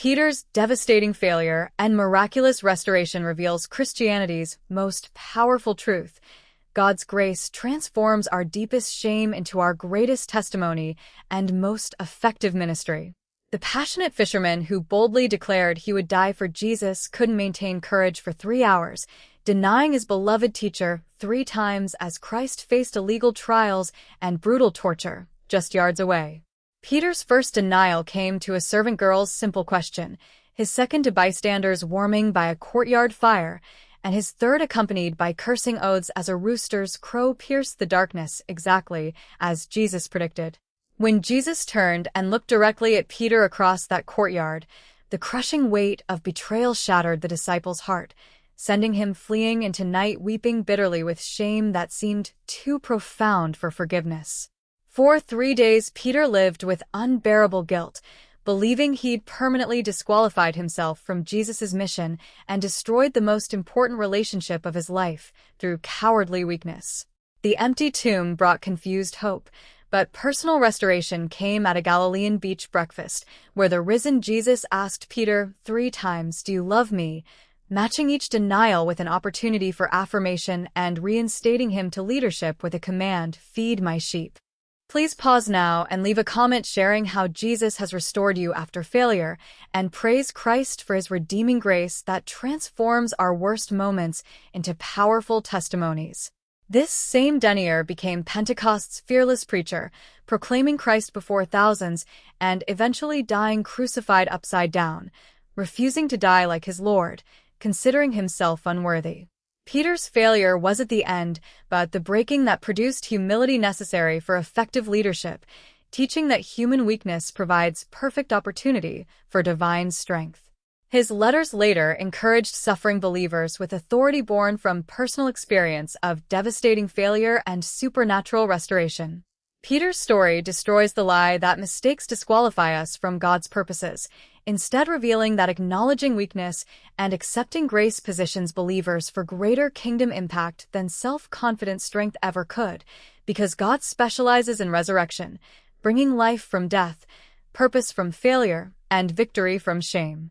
Peter's devastating failure and miraculous restoration reveals Christianity's most powerful truth. God's grace transforms our deepest shame into our greatest testimony and most effective ministry. The passionate fisherman who boldly declared he would die for Jesus couldn't maintain courage for 3 hours, denying his beloved teacher 3 times as Christ faced illegal trials and brutal torture just yards away. Peter's first denial came to a servant girl's simple question, his second to bystanders warming by a courtyard fire, and his third accompanied by cursing oaths as a rooster's crow pierced the darkness, exactly as Jesus predicted. When Jesus turned and looked directly at Peter across that courtyard, the crushing weight of betrayal shattered the disciple's heart, sending him fleeing into night weeping bitterly with shame that seemed too profound for forgiveness. For 3 days, Peter lived with unbearable guilt, believing he'd permanently disqualified himself from Jesus' mission and destroyed the most important relationship of his life through cowardly weakness. The empty tomb brought confused hope, but personal restoration came at a Galilean beach breakfast, where the risen Jesus asked Peter 3 times, "Do you love me?" matching each denial with an opportunity for affirmation and reinstating him to leadership with a command, "Feed my sheep." Please pause now and leave a comment sharing how Jesus has restored you after failure, and praise Christ for his redeeming grace that transforms our worst moments into powerful testimonies. This same denier became Pentecost's fearless preacher, proclaiming Christ before thousands and eventually dying crucified upside down, refusing to die like his Lord, considering himself unworthy. Peter's failure wasn't the end, but the breaking that produced humility necessary for effective leadership, teaching that human weakness provides perfect opportunity for divine strength. His letters later encouraged suffering believers with authority born from personal experience of devastating failure and supernatural restoration. Peter's story destroys the lie that mistakes disqualify us from God's purposes, instead revealing that acknowledging weakness and accepting grace positions believers for greater kingdom impact than self-confident strength ever could, because God specializes in resurrection, bringing life from death, purpose from failure, and victory from shame.